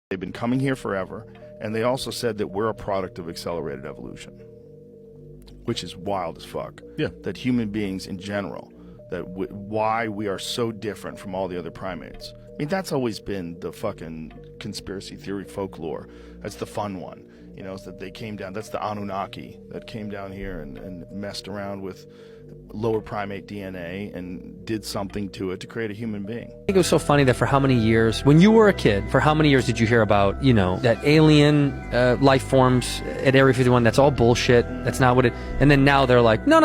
They've been coming here forever, and they also said that we're a product of accelerated evolution, which is wild as fuck. Yeah. That human beings in general, why we are so different from all the other primates. I mean, that's always been the fucking conspiracy theory folklore. That's the fun one. You know, is that they came down, that's the Anunnaki that came down here and messed around with lower primate DNA and did something to it to create a human being. I think it was so funny that for how many years, when you were a kid, for how many years did you hear about, you know, that alien life forms at Area 51, that's all bullshit, that's not what it, and then now they're like, no,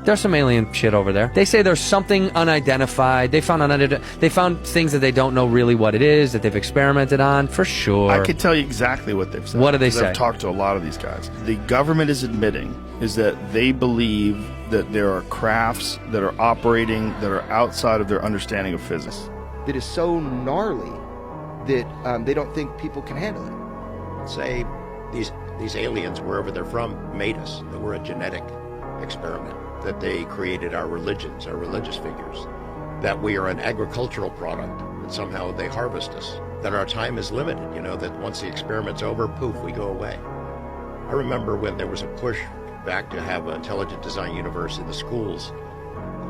there's some alien shit over there. They say there's something unidentified. They found things that they don't know really what it is, that they've experimented on, for sure. I could tell you exactly what they've said. What do they say? I've talked to a lot of these guys. The government is admitting is that they believe that there are crafts that are operating that are outside of their understanding of physics. That is so gnarly that they don't think people can handle it. Say these aliens, wherever they're from, made us, that we're a genetic experiment, that they created our religions, our religious figures, that we are an agricultural product, that somehow they harvest us, that our time is limited, you know, that once the experiment's over, poof, we go away. I remember when there was a push back to have an intelligent design universe in the schools,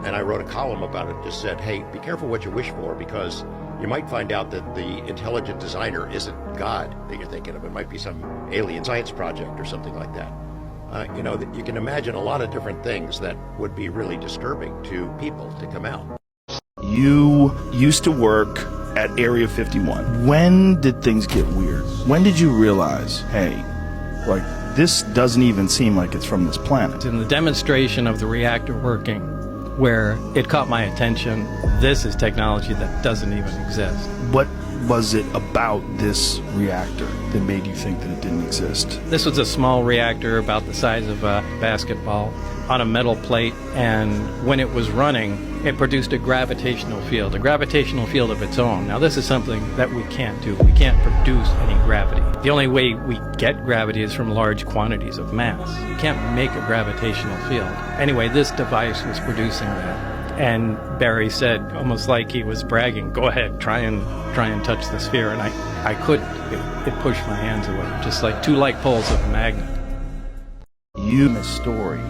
and I wrote a column about it, just said, hey, be careful what you wish for, because you might find out that the intelligent designer isn't God that you're thinking of. It might be some alien science project or something like that. You know, that you can imagine a lot of different things that would be really disturbing to people to come out. You used to work at Area 51. When did things get weird? When did you realize, hey, like, this doesn't even seem like it's from this planet? In the demonstration of the reactor working, where it caught my attention, this is technology that doesn't even exist. What was it about this reactor that made you think that it didn't exist? This was a small reactor about the size of a basketball on a metal plate, and when it was running, it produced a gravitational field of its own. Now this is something that we can't do. We can't produce any gravity. The only way we get gravity is from large quantities of mass. You can't make a gravitational field. Anyway, this device was producing that. And Barry said, almost like he was bragging, go ahead, try and touch the sphere. And I couldn't. It pushed my hands away, just like two like poles of a magnet. You in a story.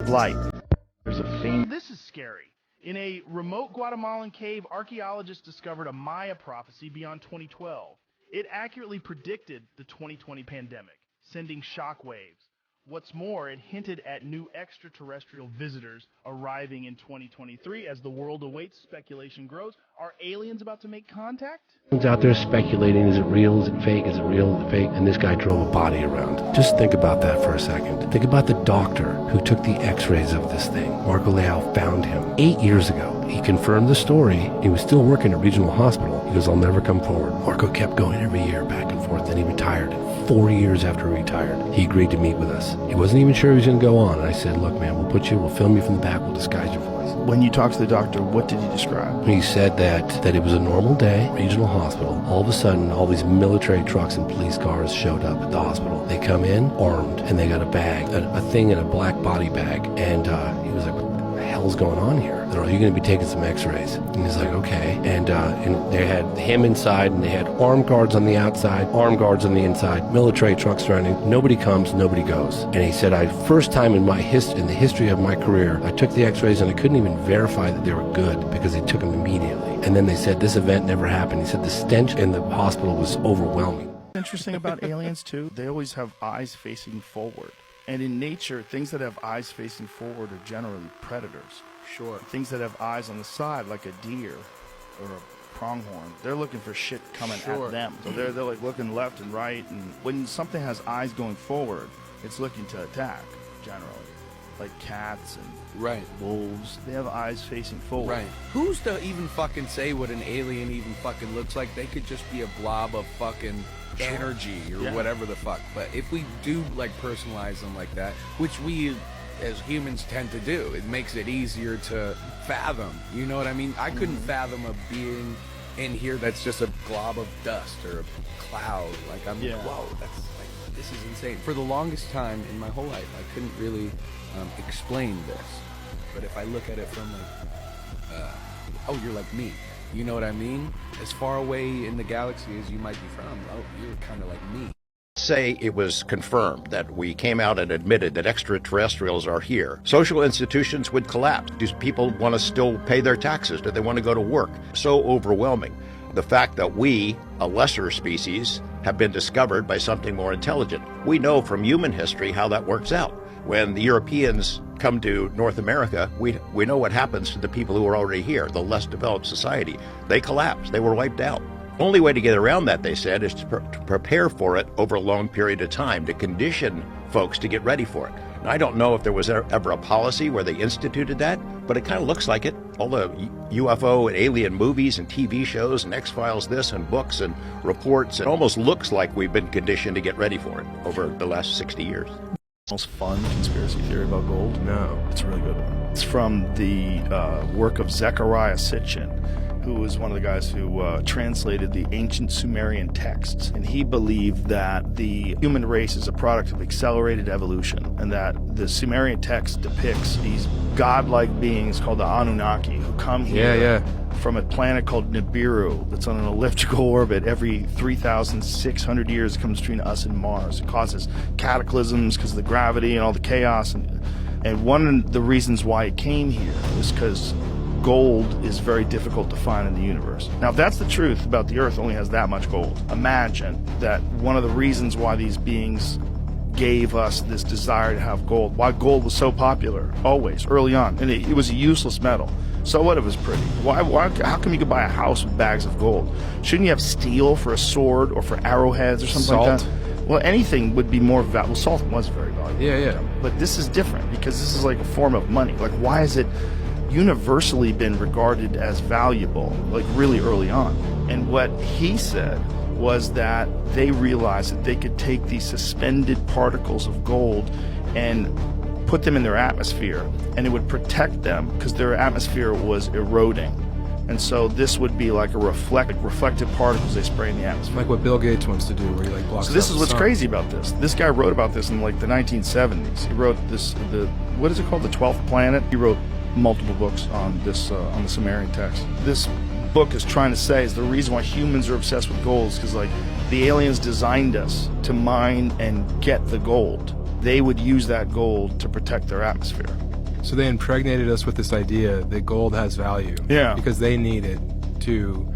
Light. There's a theme. This is scary. In a remote Guatemalan cave, archaeologists discovered a Maya prophecy beyond 2012. It accurately predicted the 2020 pandemic, sending shockwaves. What's more, it hinted at new extraterrestrial visitors arriving in 2023 as the world awaits. Speculation grows. Are aliens about to make contact? Everyone's out there speculating, is it real, is it fake, is it real, is it fake? And this guy drove a body around. Just think about that for a second. Think about the doctor who took the x-rays of this thing. Marco Leal found him 8 years ago. He confirmed the story. He was still working at regional hospital. He goes, I'll never come forward. Marco kept going every year back and forth. Then he retired. 4 years after he retired, he agreed to meet with us. He wasn't even sure he was going to go on. And I said, look, man, we'll film you from the back. We'll disguise your voice. When you talked to the doctor, what did he describe? He said that it was a normal day, regional hospital. All of a sudden, all these military trucks and police cars showed up at the hospital. They come in armed, and they got a bag, a thing in a black body bag. And he was like, what the hell's going on here? They're like, you're going to be taking some x-rays. And he's like, okay. And they had him inside, and they had armed guards on the outside, armed guards on the inside, military trucks running. Nobody comes, nobody goes. And he said, first time in the history of my career, I took the x-rays and I couldn't even verify that they were good because they took them immediately. And then they said this event never happened. He said the stench in the hospital was overwhelming. Interesting about aliens too, they always have eyes facing forward. And in nature, things that have eyes facing forward are generally predators. Sure. Things that have eyes on the side, like a deer or a pronghorn, they're looking for shit coming at them. So they're like looking left and right, and when something has eyes going forward, it's looking to attack, generally. Like cats and wolves, they have eyes facing forward. Right. Who's to even fucking say what an alien even fucking looks like? They could just be a blob of fucking energy or whatever the fuck. But if we do like personalize them like that, which we as humans tend to do, it makes it easier to fathom. You know what I mean? I couldn't fathom a being in here that's just a glob of dust or a cloud. Like I'm whoa, that's like, this is insane. For the longest time in my whole life, I couldn't really explain this. But if I look at it from like, oh, you're like me. You know what I mean? As far away in the galaxy as you might be from, oh, you're kind of like me. Say it was confirmed that we came out and admitted that extraterrestrials are here, social institutions would collapse. Do people want to still pay their taxes? Do they want to go to work? So overwhelming. The fact that we, a lesser species, have been discovered by something more intelligent. We know from human history how that works out. When the Europeans come to North America, we know what happens to the people who are already here, the less developed society. They collapse. They were wiped out. Only way to get around that, they said, is to prepare for it over a long period of time, to condition folks to get ready for it. And I don't know if there was ever a policy where they instituted that, but it kind of looks like it. All the UFO and alien movies and TV shows and X-Files this and books and reports, it almost looks like we've been conditioned to get ready for it over the last 60 years. Most fun conspiracy theory about gold? No. It's a really good one. It's from the work of Zecharia Sitchin, who was one of the guys who translated the ancient Sumerian texts. And he believed that the human race is a product of accelerated evolution, and that the Sumerian text depicts these godlike beings called the Anunnaki who come here from a planet called Nibiru that's on an elliptical orbit. Every 3,600 years it comes between us and Mars. It causes cataclysms because of the gravity and all the chaos. And one of the reasons why it came here is because gold is very difficult to find in the universe. Now, if that's the truth about the Earth only has that much gold, imagine that one of the reasons why these beings gave us this desire to have gold, why gold was so popular always, early on, and it was a useless metal. So what if it was pretty? How come you could buy a house with bags of gold? Shouldn't you have steel for a sword or for arrowheads or something like that? Well, anything would be more valuable. Salt was very valuable. Yeah. But this is different because this is like a form of money. Like, why is it universally been regarded as valuable, like really early on? And what he said was that they realized that they could take these suspended particles of gold and put them in their atmosphere, and it would protect them because their atmosphere was eroding. And so this would be like a reflective particles they spray in the atmosphere. Like what Bill Gates wants to do, where he like blocks. So this out is the what's sun. crazy about this. This guy wrote about this in like the 1970s. He wrote this, what is it called, the 12th Planet? He wrote multiple books on this, on the Sumerian text. This book is trying to say is the reason why humans are obsessed with gold is because like the aliens designed us to mine and get the gold. They would use that gold to protect their atmosphere. So they impregnated us with this idea that gold has value. Yeah. Because they need it to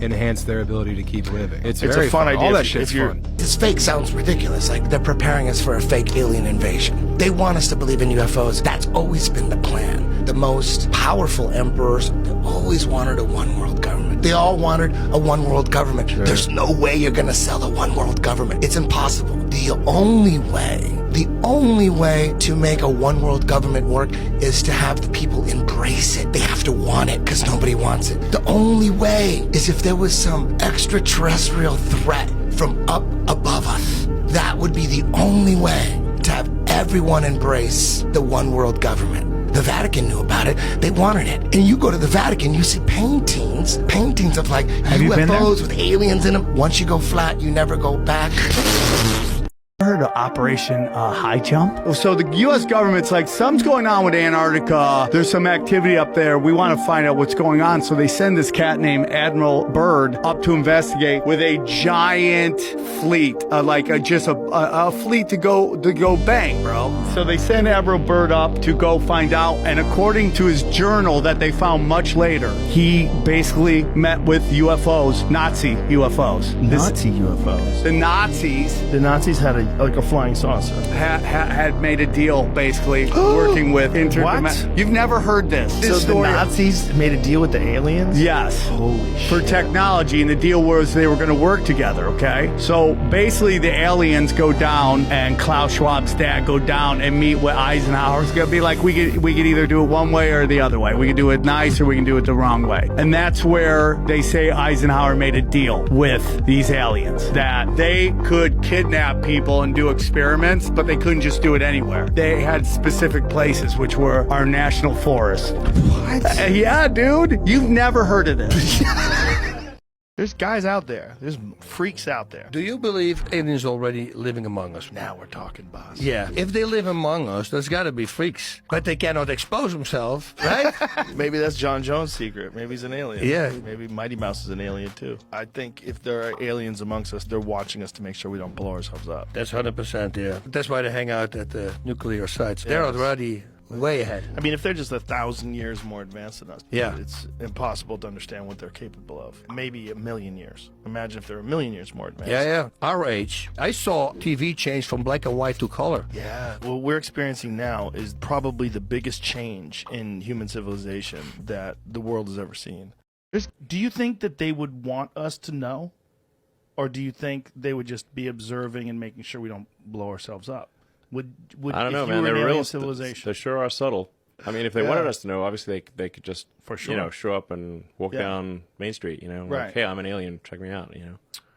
enhance their ability to keep living. It's a very fun idea. All that If shit's you're- fun. This fake sounds ridiculous, like they're preparing us for a fake alien invasion. They want us to believe in UFOs. That's always been the plan. The most powerful emperors, they always wanted a one-world government. They all wanted a one-world government. Sure. There's no way you're gonna sell a one-world government. It's impossible. The only way to make a one-world government work is to have the people embrace it. They have to want it because nobody wants it. The only way is if there was some extraterrestrial threat from up above us. That would be the only way to have everyone embrace the one-world government. The Vatican knew about it. They wanted it. And you go to the Vatican, you see paintings of like Have you been there? UFOs with aliens in them. Once you go flat, you never go back. Heard of Operation High Jump? So the U.S. government's like, something's going on with Antarctica. There's some activity up there. We want to find out what's going on. So they send this cat named Admiral Byrd up to investigate with a giant fleet, just a fleet to go bang, bro. So they send Admiral Byrd up to go find out. And according to his journal that they found much later, he basically met with UFOs, Nazi UFOs. Nazi UFOs. The Nazis. The Nazis had a flying saucer. Had made a deal, basically, working with What? You've never heard this. So the Nazis made a deal with the aliens? Yes. Holy shit. For technology, and the deal was they were going to work together, okay? So basically the aliens go down and Klaus Schwab's dad go down and meet with Eisenhower. It's going to be like, we could either do it one way or the other way. We can do it nice or we can do it the wrong way. And that's where they say Eisenhower made a deal with these aliens, that they could kidnap people and do experiments, but they couldn't just do it anywhere. They had specific places, which were our national forests. What? Yeah, dude. You've never heard of this. There's guys out there. There's freaks out there. Do you believe aliens already living among us? Now we're talking, boss. Yeah. If they live among us, there's got to be freaks. But they cannot expose themselves, right? Maybe that's John Jones' secret. Maybe he's an alien. Yeah. Maybe Mighty Mouse is an alien, too. I think if there are aliens amongst us, they're watching us to make sure we don't blow ourselves up. That's 100%, yeah. That's why they hang out at the nuclear sites. They're already way ahead. I mean, if they're just 1,000 years more advanced than us, yeah, it's impossible to understand what they're capable of. Maybe 1,000,000 years. Imagine if they're 1,000,000 years more advanced. Yeah. Our age. I saw TV change from black and white to color. Yeah. What we're experiencing now is probably the biggest change in human civilization that the world has ever seen. Do you think that they would want us to know? Or do you think they would just be observing and making sure we don't blow ourselves up? Would I don't know, man. They're real civilization. They sure are subtle. I mean, if they wanted us to know, obviously they could just show up and walk down Main Street. Like, hey, I'm an alien. Check me out.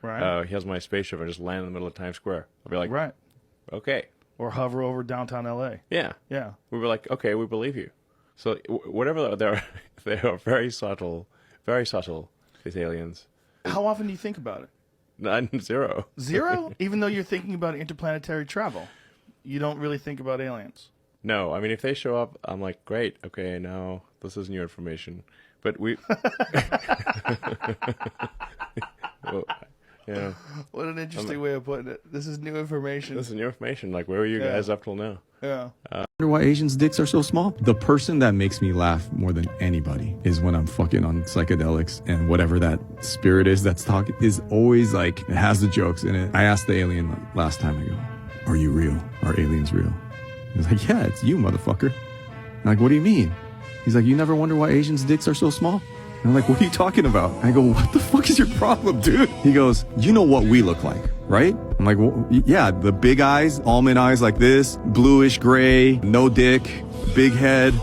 Right. Here's my spaceship. I just land in the middle of Times Square. I'll be like, right, okay. Or hover over downtown LA. Yeah. We were like, okay, we believe you. So whatever they are very subtle. Very subtle. These aliens. How often do you think about it? None, zero. Zero? Even though you're thinking about interplanetary travel. You don't really think about aliens? No, I mean, if they show up, I'm like, great, okay, now this is new information. But we... well, what an interesting way of putting it. This is new information. This is new information. Like, where were you guys up till now? Yeah. I wonder why Asians' dicks are so small. The person that makes me laugh more than anybody is when I'm fucking on psychedelics, and whatever that spirit is that's talking is always like, it has the jokes in it. I asked the alien last time, I go, are you real? Are aliens real? He's like, yeah, it's you, motherfucker. I'm like, what do you mean? He's like, you never wonder why Asians' dicks are so small? And I'm like, what are you talking about? And I go, what the fuck is your problem, dude? He goes, you know what we look like, right? I'm like, well, yeah, the big eyes, almond eyes like this, bluish gray, no dick, big head,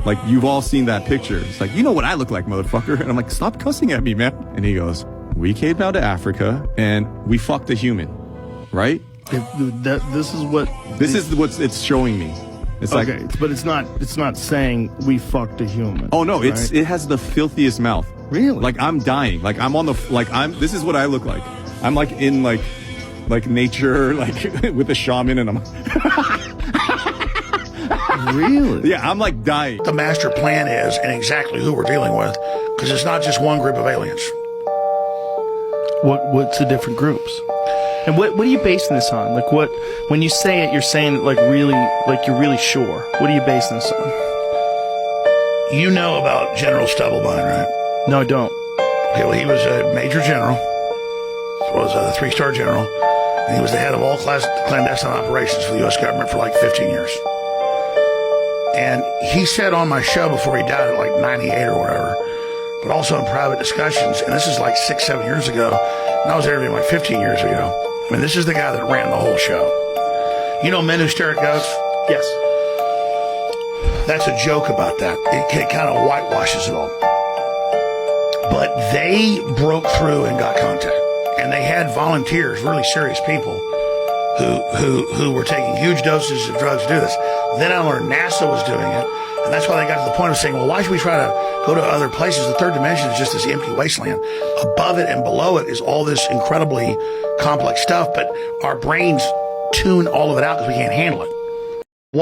like you've all seen that picture. It's like, you know what I look like, motherfucker. And I'm like, stop cussing at me, man. And he goes, we came down to Africa and we fucked a human, right? This is what it's showing me. It's okay, like, but it's not saying we fucked a human. Oh no, right? It has the filthiest mouth. Really? Like I'm dying. Like I'm on the this is what I look like. I'm like in like nature, like with a shaman, and I'm really? Yeah, I'm like dying. The master plan is, and exactly who we're dealing with, because it's not just one group of aliens. What's the different groups? And what are you basing this on? Like when you say it, you're saying it like really, like you're really sure. What are you basing this on? You know about General Stubblebine, right? No, I don't. Okay, well, he was a major general, was a 3-star general, and he was the head of all clandestine operations for the U.S. government for like 15 years. And he said on my show before he died at like 98 or whatever, but also in private discussions, and this is like 6-7 years ago, and I was interviewing like 15 years ago. I mean, this is the guy that ran the whole show. You know Men Who Stare at Ghosts? Yes. That's a joke about that. It kind of whitewashes it all. But they broke through and got contact. And they had volunteers, really serious people, who were taking huge doses of drugs to do this. Then I learned NASA was doing it. And that's why they got to the point of saying, well, why should we try to go to other places? The third dimension is just this empty wasteland. Above it and below it is all this incredibly complex stuff, but our brains tune all of it out because we can't handle it.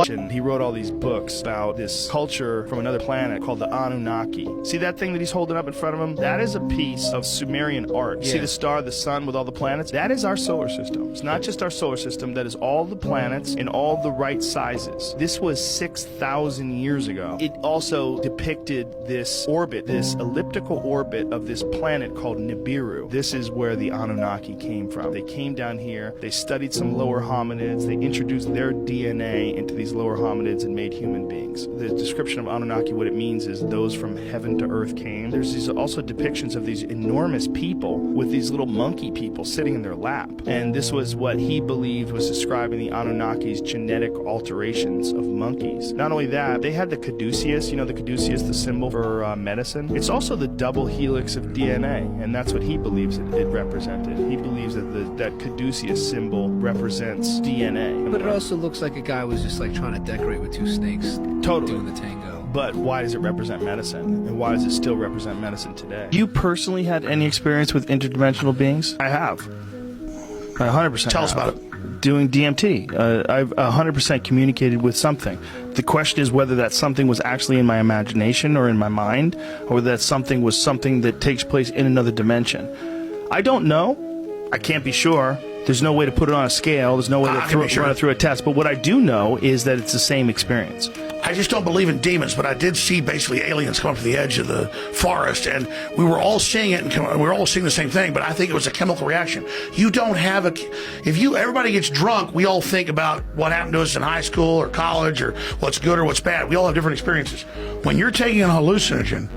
And he wrote all these books about this culture from another planet called the Anunnaki. See that thing that he's holding up in front of him? That is a piece of Sumerian art. Yeah. See the star, the sun with all the planets? That is our solar system. It's not just our solar system. That is all the planets in all the right sizes. This was 6,000 years ago. It also depicted this orbit, this elliptical orbit of this planet called Nibiru. This is where the Anunnaki came from. They came down here, they studied some lower hominids, they introduced their DNA into these lower hominids and made human beings. The description of Anunnaki, what it means is those from heaven to earth came. There's these also depictions of these enormous people with these little monkey people sitting in their lap. And this was what he believed was describing the Anunnaki's genetic alterations of monkeys. Not only that, they had the caduceus, you know the caduceus, the symbol for medicine. It's also the double helix of DNA, and that's what he believes it represented. He believes that that caduceus symbol represents DNA. But it also looks like a guy was just like trying to decorate with two snakes. Totally. Doing the tango. But why does it represent medicine? And why does it still represent medicine today? You personally had any experience with interdimensional beings? I have. I 100% Tell us about it. Doing DMT. I've 100% communicated with something. The question is whether that something was actually in my imagination or in my mind, or whether that something was something that takes place in another dimension. I don't know. I can't be sure. There's no way to put it on a scale. There's no way to run it through a test. But what I do know is that it's the same experience. I just don't believe in demons, but I did see basically aliens come up to the edge of the forest, and we were all seeing it, and we were all seeing the same thing, but I think it was a chemical reaction. You don't have everybody gets drunk, we all think about what happened to us in high school or college or what's good or what's bad. We all have different experiences. When you're taking a hallucinogen,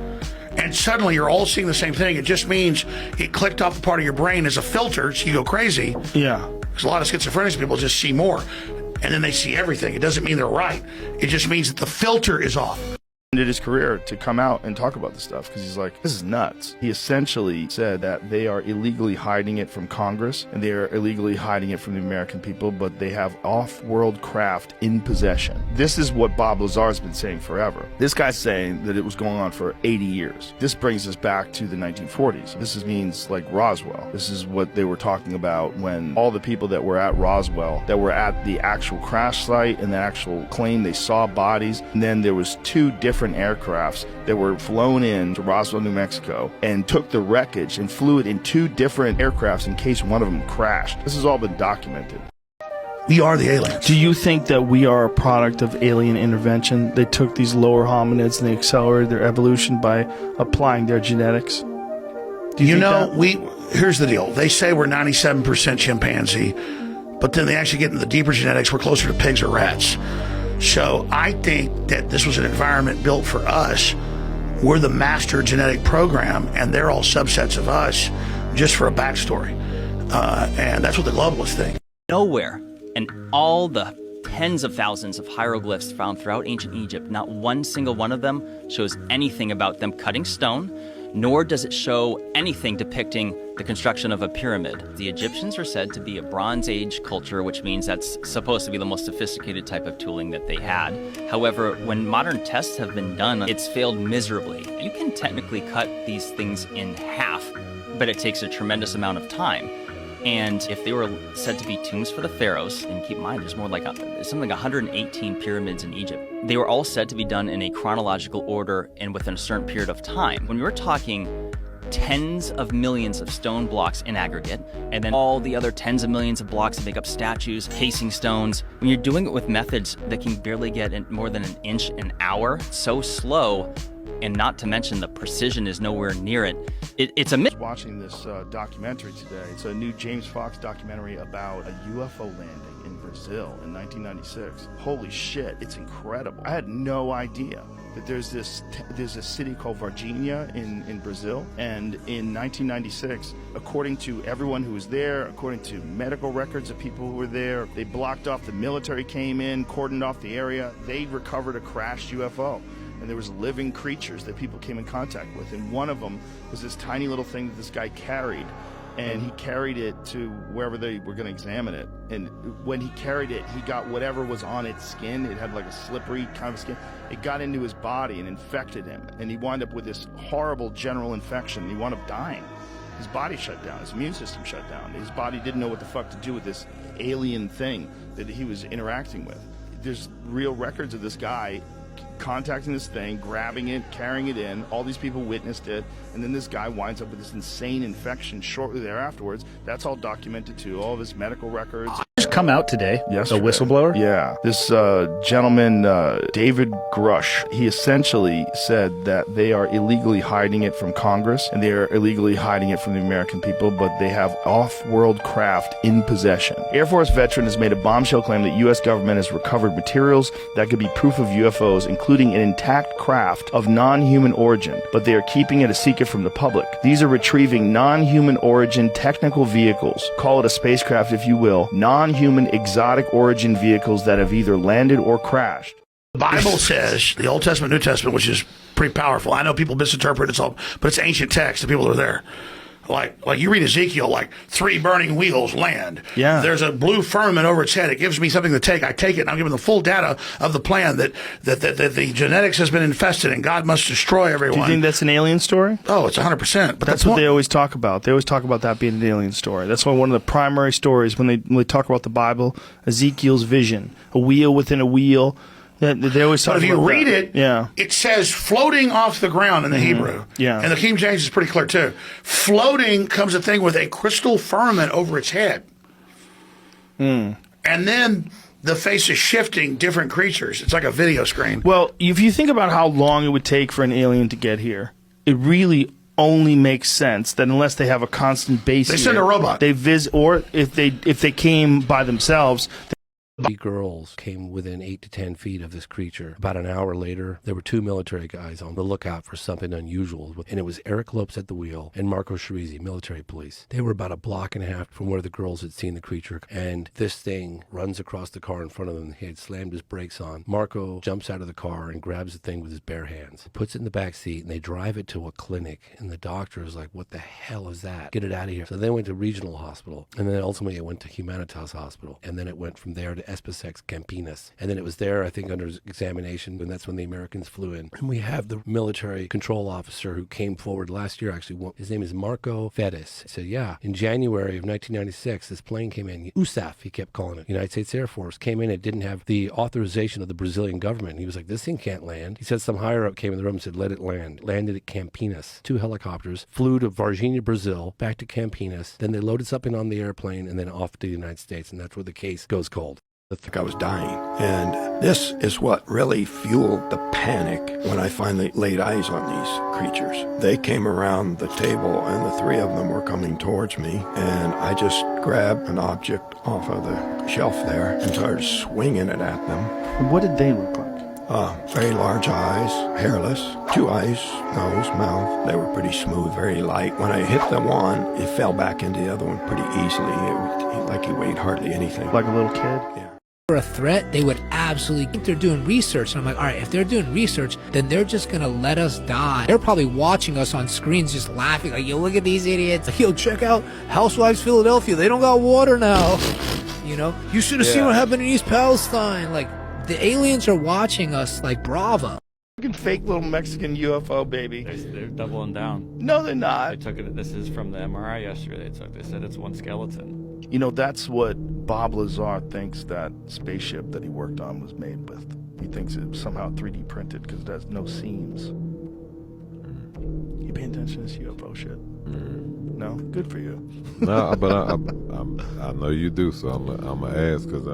and suddenly you're all seeing the same thing, it just means it clicked off a part of your brain as a filter, so you go crazy. Yeah. Because a lot of schizophrenic people just see more, and then they see everything. It doesn't mean they're right. It just means that the filter is off. Ended his career to come out and talk about this stuff because he's like, this is nuts. He essentially said that they are illegally hiding it from Congress and they are illegally hiding it from the American people, but they have off-world craft in possession. This is what Bob Lazar's been saying forever. This guy's saying that it was going on for 80 years. This brings us back to the 1940s. This means like Roswell. This is what they were talking about when all the people that were at Roswell, that were at the actual crash site and the actual claim they saw bodies, and then there was two different aircrafts that were flown in to Roswell, New Mexico, and took the wreckage and flew it in two different aircrafts in case one of them crashed. This has all been documented. We are the aliens. Do you think that we are a product of alien intervention? They took these lower hominids and they accelerated their evolution by applying their genetics? Do you think here's the deal. They say we're 97% chimpanzee, but then they actually get into the deeper genetics. We're closer to pigs or rats. So I think that this was an environment built for us. We're the master genetic program, and they're all subsets of us, just for a backstory. And that's what the globalists think. Nowhere in all the tens of thousands of hieroglyphs found throughout ancient Egypt, not one single one of them shows anything about them cutting stone, nor does it show anything depicting the construction of a pyramid. The Egyptians are said to be a Bronze Age culture, which means that's supposed to be the most sophisticated type of tooling that they had. However, when modern tests have been done, it's failed miserably. You can technically cut these things in half, but it takes a tremendous amount of time. And if they were said to be tombs for the pharaohs, and keep in mind there's more like something like 118 pyramids in Egypt, they were all said to be done in a chronological order and within a certain period of time. When we're talking tens of millions of stone blocks in aggregate, and then all the other tens of millions of blocks that make up statues, casing stones, when you're doing it with methods that can barely get more than an inch an hour, so slow, and not to mention the precision is nowhere near it. It's a myth. Watching this documentary today. It's a new James Fox documentary about a UFO landing in Brazil in 1996. Holy shit, it's incredible. I had no idea that there's a city called Varginha in Brazil, and in 1996, according to everyone who was there, according to medical records of people who were there, they blocked off, the military came in, cordoned off the area, they recovered a crashed UFO. And there was living creatures that people came in contact with. And one of them was this tiny little thing that this guy carried. And he carried it to wherever they were going to examine it. And when he carried it, he got whatever was on its skin. It had like a slippery kind of skin. It got into his body and infected him. And he wound up with this horrible general infection. He wound up dying. His body shut down. His immune system shut down. His body didn't know what the fuck to do with this alien thing that he was interacting with. There's real records of this guy contacting this thing, grabbing it, carrying it in. All these people witnessed it, and then this guy winds up with this insane infection shortly thereafterwards. That's all documented too. All of his medical records. Just come out today. Yesterday. The whistleblower. Yeah, this gentleman, David Grush, he essentially said that they are illegally hiding it from Congress and they are illegally hiding it from the American people, but they have off-world craft in possession. Air Force veteran has made a bombshell claim that U.S. government has recovered materials that could be proof of UFOs, including an intact craft of non-human origin, but they are keeping it a secret from the public. These are retrieving non-human origin technical vehicles, call it a spacecraft if you will, non-human exotic origin vehicles that have either landed or crashed. The Bible says, the Old Testament, New Testament, which is pretty powerful. I know people misinterpret it all, but it's ancient text. The people that are there. Like you read Ezekiel, like 3 burning wheels land. Yeah. There's a blue firmament over its head. It gives me something to take. I take it, and I'm given the full data of the plan that the genetics has been infested, and God must destroy everyone. Do you think that's an alien story? Oh, it's 100%. But that's what they always talk about. They always talk about that being an alien story. That's why one of the primary stories when they talk about the Bible, Ezekiel's vision, a wheel within a wheel. They always talk but if about you read that. it, yeah. It says floating off the ground in the Hebrew. Yeah. And the King James is pretty clear, too. Floating comes a thing with a crystal firmament over its head. And then the face is shifting different creatures. It's like a video screen. Well, if you think about how long it would take for an alien to get here, it really only makes sense that unless they have a constant base They send a robot. They visit, or if they came by themselves. 3 girls came within 8 to 10 feet of this creature. About an hour later, there were 2 military guys on the lookout for something unusual, and it was Eric Lopes at the wheel and Marco Scherizi, military police. They were about a block and a half from where the girls had seen the creature, and this thing runs across the car in front of them. He had slammed his brakes on. Marco jumps out of the car and grabs the thing with his bare hands, puts it in the back seat, and they drive it to a clinic, and the doctor is like, what the hell is that? Get it out of here. So they went to regional hospital, and then ultimately it went to Humanitas Hospital, and then it went from there to Espesex Campinas. And then it was there, I think, under examination, and that's when the Americans flew in. And we have the military control officer who came forward last year, actually. His name is Marco Fedes. He said, yeah, in January of 1996, this plane came in. USAF, he kept calling it. United States Air Force came in. It didn't have the authorization of the Brazilian government. He was like, this thing can't land. He said some higher up came in the room and said, let it land. Landed at Campinas. 2 helicopters flew to Varginha, Brazil, back to Campinas. Then they loaded something on the airplane and then off to the United States. And that's where the case goes cold. I was dying. And this is what really fueled the panic when I finally laid eyes on these creatures. They came around the table and the 3 of them were coming towards me, and I just grabbed an object off of the shelf there and started swinging it at them. What did they look like? Very large eyes, hairless, 2 eyes, nose, mouth. They were pretty smooth, very light. When I hit the one, it fell back into the other one pretty easily. Like he weighed hardly anything. Like a little kid? Yeah. For a threat, they would absolutely think they're doing research. And I'm like, all right, if they're doing research, then they're just gonna let us die. They're probably watching us on screens just laughing, like, yo, look at these idiots. Yo, check out Housewives Philadelphia. They don't got water now. You know, you should have seen what happened in East Palestine. Like, the aliens are watching us like Bravo. Fucking fake little Mexican UFO baby. They're doubling down. No, they're not. They took it. This is from the MRI yesterday. They said it's one skeleton. You know, that's what Bob Lazar thinks that spaceship that he worked on was made with. He thinks it was somehow 3D printed because it has no seams. You paying attention to this UFO shit? No? Good for you. No, but I know you do, so I'm gonna ask because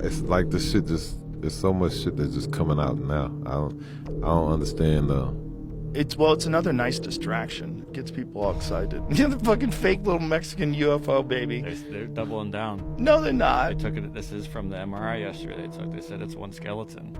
it's like this shit just. There's so much shit that's just coming out now. I don't understand. It's another nice distraction. It gets people all excited. You're the fucking fake little Mexican UFO baby. They're doubling down. No, they're not. They took it. This is from the MRI yesterday. They said it's one skeleton.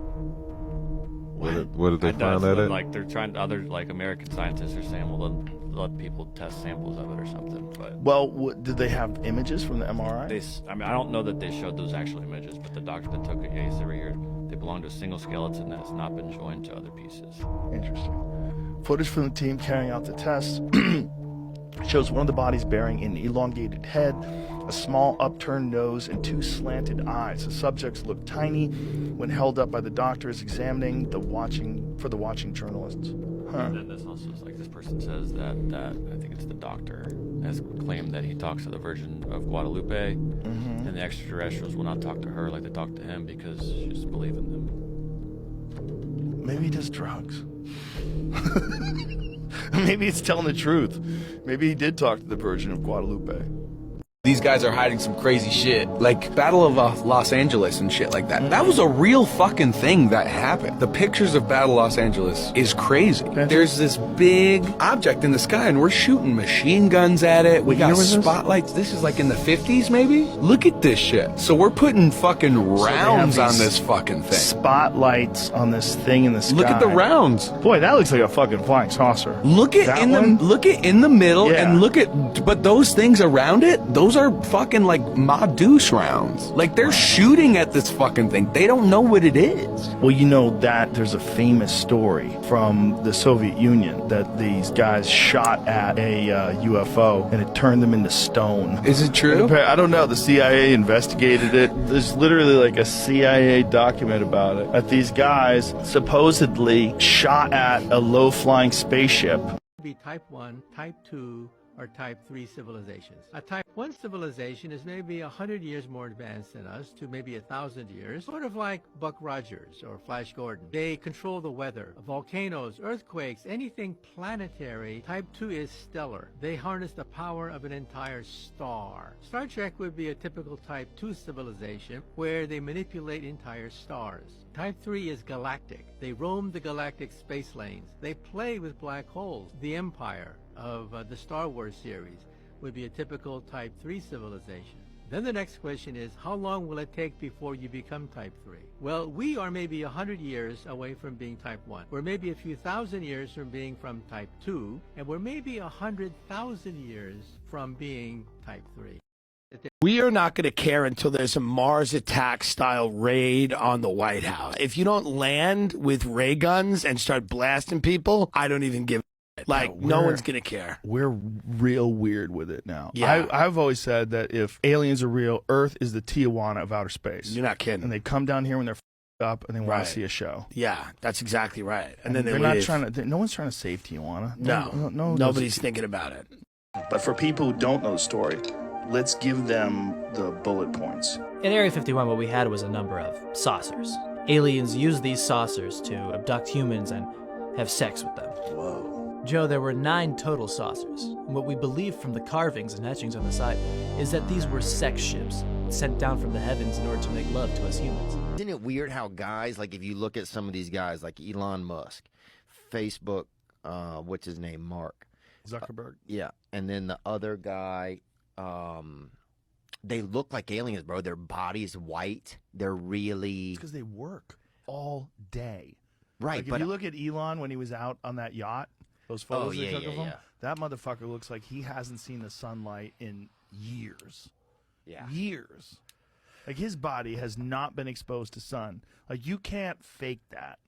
What did they find that at? Like they're trying. Other like American scientists are saying, well, let people test samples of it or something. But did they have images from the MRI? I don't know that they showed those actual images, but the doctor that took it, he said right here, they belong to a single skeleton that has not been joined to other pieces. Interesting. Footage from the team carrying out the tests shows one of the bodies bearing an elongated head, a small upturned nose, and 2 slanted eyes. The subjects look tiny when held up by the doctors examining the watching journalists. And then this also is like this person says that I think it's the doctor has claimed that he talks to the Virgin of Guadalupe, and the extraterrestrials will not talk to her like they talk to him because she doesn't believe in them. Maybe he does drugs. Maybe he's telling the truth. Maybe he did talk to the Virgin of Guadalupe. These guys are hiding some crazy shit, like Battle of Los Angeles and shit like that. That was a real fucking thing that happened. The pictures of Battle Los Angeles is crazy. There's this big object in the sky, and we're shooting machine guns at it. We got spotlights. This is like in the 50s, maybe? Look at this shit. So we're putting fucking rounds on this fucking thing. Spotlights on this thing in the sky. Look at the rounds. Boy, that looks like a fucking flying saucer. Look at in the middle, and look at, but those things around it, those are fucking like Ma Deuce rounds. Like they're shooting at this fucking thing. They don't know what it is. Well, you know that there's a famous story from the Soviet Union that these guys shot at a UFO and it turned them into stone. Is it true? I don't know. The CIA investigated it. There's literally like a CIA document about it. That these guys supposedly shot at a low-flying spaceship. Be type 1, type 2, or type 3 civilizations. A type 1 civilization is maybe 100 years more advanced than us to maybe 1,000 years, sort of like Buck Rogers or Flash Gordon. They control the weather, volcanoes, earthquakes, anything planetary. Type 2 is stellar. They harness the power of an entire star. Star Trek would be a typical type 2 civilization where they manipulate entire stars. Type 3 is galactic. They roam the galactic space lanes. They play with black holes. The Empire of the Star Wars series would be a typical type 3 civilization. Then the next question is, how long will it take before you become type 3? Well, we are maybe 100 years away from being type 1. We're maybe a few thousand years from being from type 2, and we're maybe 100,000 years from being type 3. We are not going to care until there's a Mars attack style raid on the White House. If you don't land with ray guns and start blasting people, I don't even give a shit. Like, no one's going to care. We're real weird with it now. Yeah. I've always said that if aliens are real, Earth is the Tijuana of outer space. You're not kidding. And they come down here when they're up and they want to see a show. Yeah, that's exactly right. And then they're they not leave. trying to. No one's trying to save Tijuana. No, nobody's thinking about it. But for people who don't know the story, let's give them the bullet points. In Area 51, what we had was a number of saucers. Aliens used these saucers to abduct humans and have sex with them. Whoa. Joe, there were 9 total saucers. And what we believe from the carvings and etchings on the side is that these were sex ships sent down from the heavens in order to make love to us humans. Isn't it weird how guys, like if you look at some of these guys like Elon Musk, Facebook, what's his name, Mark Zuckerberg. Yeah, and then the other guy, they look like aliens, bro. Their body's white. They're really... It's because they work all day. Right, Like but if you look at Elon when he was out on that yacht, those photos they took of him, that motherfucker looks like he hasn't seen the sunlight in years. Yeah. Years. Like his body has not been exposed to sun. Like you can't fake that.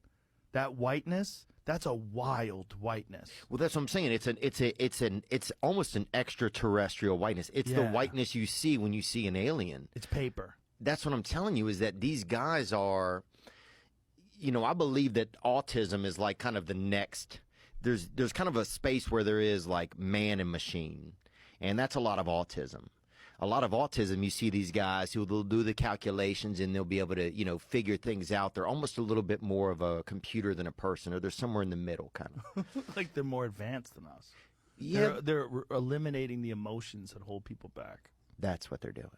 That whiteness, that's a wild whiteness. Well, that's what I'm saying. It's almost an extraterrestrial whiteness. It's the whiteness you see when you see an alien. It's paper. That's what I'm telling you, is that these guys are, you know, I believe that autism is like kind of the next, there's kind of a space where there is like man and machine. And that's a lot of autism. A lot of autism, you see these guys who will do the calculations and they'll be able to, you know, figure things out. They're almost a little bit more of a computer than a person, or they're somewhere in the middle, kind of. Like they're more advanced than us. Yeah. They're eliminating the emotions that hold people back. That's what they're doing.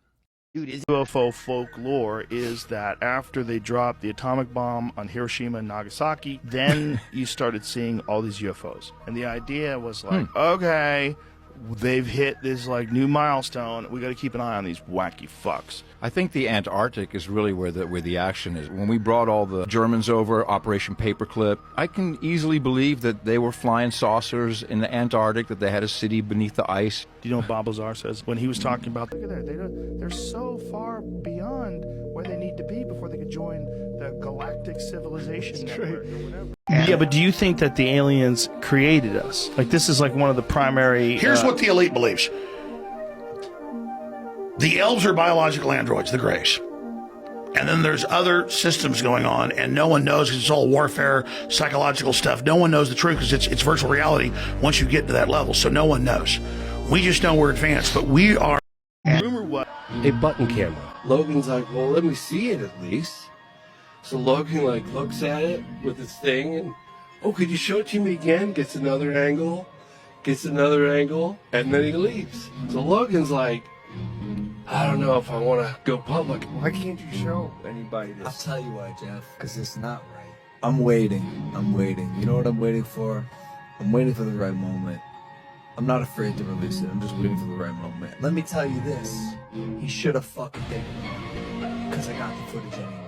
Dude, UFO folklore is that after they dropped the atomic bomb on Hiroshima and Nagasaki, then you started seeing all these UFOs. And the idea was like, okay, they've hit this like new milestone. We got to keep an eye on these wacky fucks. I think the Antarctic is really where the action is. When we brought all the Germans over, Operation Paperclip, I can easily believe that they were flying saucers in the Antarctic, that they had a city beneath the ice. Do you know what Bob Lazar says when he was talking about? Look at that, they're so far beyond where they need to be before they could join the galactic civilization network or whatever. Yeah, but do you think that the aliens created us? Like this is like one of the primary. Here's what the elite believes. The elves are biological androids, the Greys. And then there's other systems going on, and no one knows because it's all warfare, psychological stuff. No one knows the truth because it's virtual reality once you get to that level. So no one knows. We just know we're advanced, but we are. Rumor what? A button camera. Logan's like, well, let me see it at least. So Logan like looks at it with his thing and, oh, could you show it to me again? Gets another angle, and then he leaves. So Logan's like, I don't know if I want to go public. Why can't you show anybody this? I'll tell you why, Jeff, because it's not right. I'm waiting. You know what I'm waiting for? I'm waiting for the right moment. I'm not afraid to release it. I'm just waiting for the right moment. Let me tell you this. He should have fucking taken it. Because I got the footage anyway.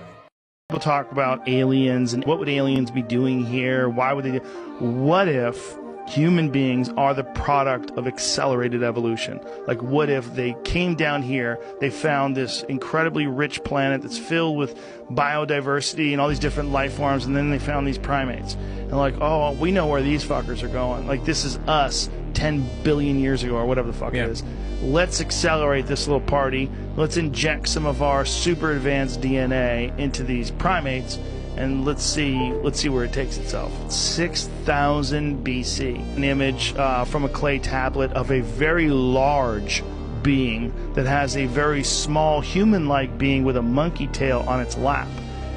People talk about aliens and what would aliens be doing here? Why would they? What if human beings are the product of accelerated evolution? Like, what if they came down here, they found this incredibly rich planet that's filled with biodiversity and all these different life forms, and then they found these primates. And like, oh, we know where these fuckers are going. Like, this is us 10 billion years ago or whatever the fuck it is. Let's accelerate this little party. Let's inject some of our super advanced DNA into these primates, and let's see where it takes itself. 6,000 BC. An image from a clay tablet of a very large being that has a very small human-like being with a monkey tail on its lap.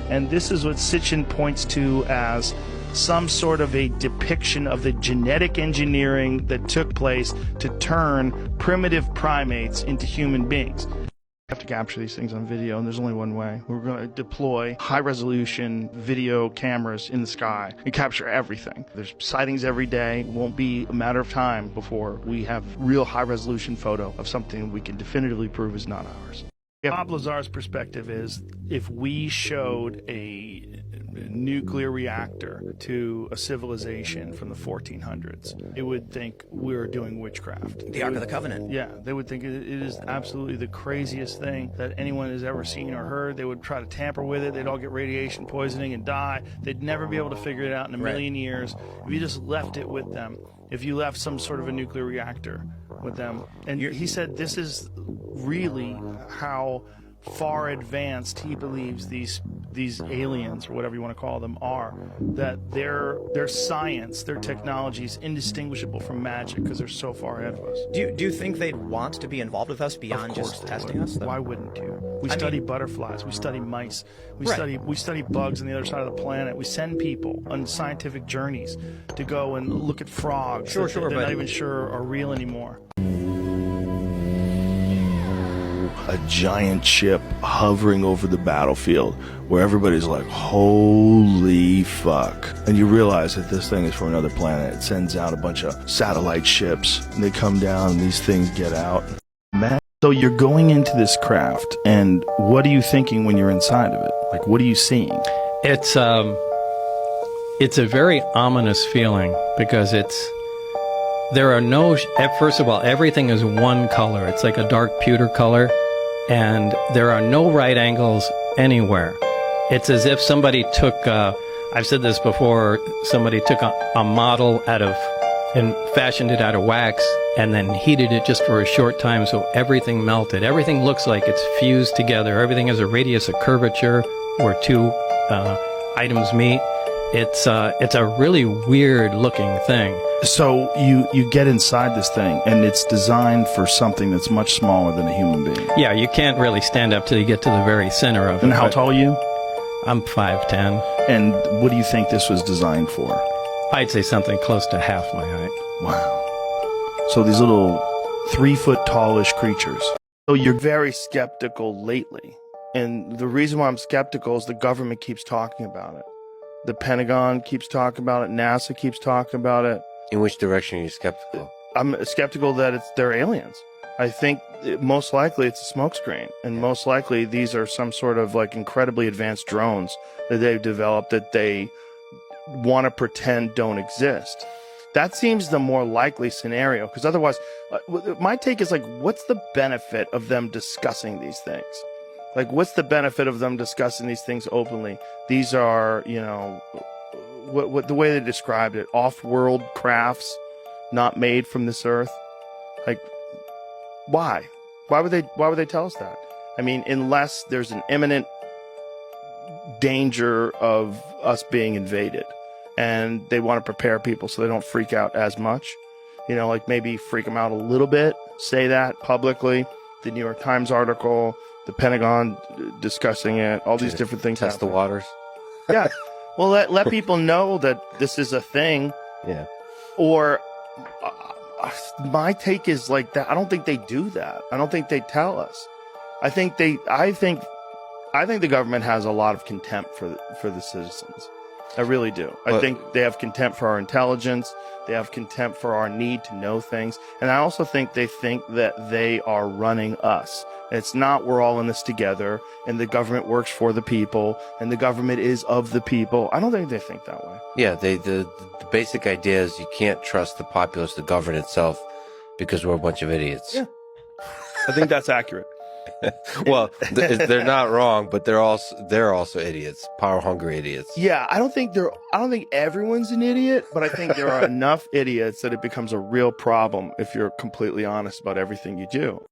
And this is what Sitchin points to as some sort of a depiction of the genetic engineering that took place to turn primitive primates into human beings. We have to capture these things on video, and there's only one way. We're going to deploy high-resolution video cameras in the sky and capture everything. There's sightings every day. It won't be a matter of time before we have real high-resolution photo of something we can definitively prove is not ours. Bob Lazar's perspective is, if we showed a nuclear reactor to a civilization from the 1400s, it would think we're doing witchcraft. The Ark of the Covenant. Yeah, they would think it is absolutely the craziest thing that anyone has ever seen or heard. They would try to tamper with it. They'd all get radiation poisoning and die. They'd never be able to figure it out in a million years if you just left it with them. If you left some sort of a nuclear reactor with them. And he said this is really how far advanced he believes these aliens, or whatever you want to call them, are. That their science, their technology is indistinguishable from magic because they're so far ahead of us. Do you think they'd want to be involved with us beyond just testing us? Why wouldn't you? We study butterflies. We study mice. We study bugs on the other side of the planet. We send people on scientific journeys to go and look at frogs that they're not even sure are real anymore. A giant ship hovering over the battlefield where everybody's like, holy fuck. And you realize that this thing is from another planet. It sends out a bunch of satellite ships, and they come down and these things get out. Man. So you're going into this craft, and what are you thinking when you're inside of it? Like, what are you seeing? It's a very ominous feeling because there are no, first of all, everything is one color. It's like a dark pewter color. And there are no right angles anywhere. It's as if somebody took, I've said this before, somebody took a model and fashioned it out of wax and then heated it just for a short time so everything melted. Everything looks like it's fused together. Everything has a radius of curvature where two items meet. It's a really weird looking thing. So you get inside this thing, and it's designed for something that's much smaller than a human being. Yeah, you can't really stand up till you get to the very center of it. And how tall are you? I'm 5'10". And what do you think this was designed for? I'd say something close to half my height. Wow. So these little 3-foot tallish creatures. So you're very skeptical lately. And the reason why I'm skeptical is the government keeps talking about it. The Pentagon keeps talking about it. NASA keeps talking about it. In which direction are you skeptical? I'm skeptical that they're aliens. I think most likely it's a smokescreen, and most likely these are some sort of like incredibly advanced drones that they've developed that they want to pretend don't exist. That seems the more likely scenario, because otherwise, my take is like, what's the benefit of them discussing these things? Like, what's the benefit of them discussing these things openly? These are, what the way they described it, off-world crafts, not made from this earth. Like, why? Why would they tell us that? I mean, unless there's an imminent danger of us being invaded. And they want to prepare people so they don't freak out as much. You know, like maybe freak them out a little bit, say that publicly. The New York Times article, the Pentagon discussing it, all these different things. Test the waters. Yeah. Well, let people know that this is a thing. Yeah. Or my take is like that. I don't think they do that. I don't think they tell us. I think the government has a lot of contempt for the citizens. I really do. I think they have contempt for our intelligence. They have contempt for our need to know things. And I also think they think that they are running us. It's not, we're all in this together, and the government works for the people, and the government is of the people. I don't think they think that way. Yeah, the basic idea is you can't trust the populace to govern itself because we're a bunch of idiots. Yeah. I think that's accurate. Well, they're not wrong, but they're also idiots, power-hungry idiots. Yeah, I don't think everyone's an idiot, but I think there are enough idiots that it becomes a real problem if you're completely honest about everything you do.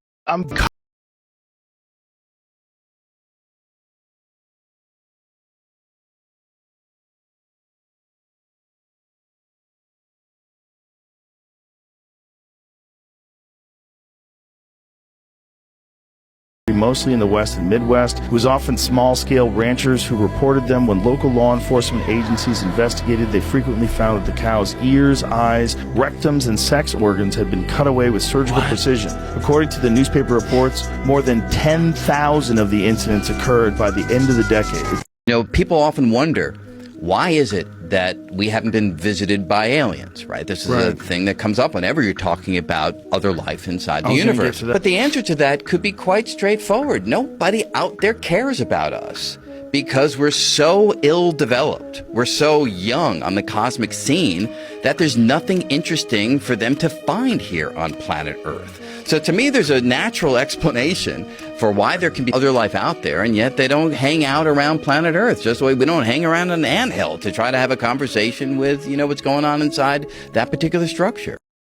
Mostly in the West and Midwest. It was often small-scale ranchers who reported them. When local law enforcement agencies investigated, they frequently found that the cow's ears, eyes, rectums, and sex organs had been cut away with surgical precision. According to the newspaper reports, more than 10,000 of the incidents occurred by the end of the decade. You know, people often wonder, why is it that we haven't been visited by aliens, right? This is a thing that comes up whenever you're talking about other life inside the universe. But the answer to that could be quite straightforward. Nobody out there cares about us because we're so ill-developed. We're so young on the cosmic scene that there's nothing interesting for them to find here on planet Earth. So to me, there's a natural explanation for why there can be other life out there, and yet they don't hang out around planet Earth, just the way we don't hang around an anthill to try to have a conversation with, what's going on inside that particular structure.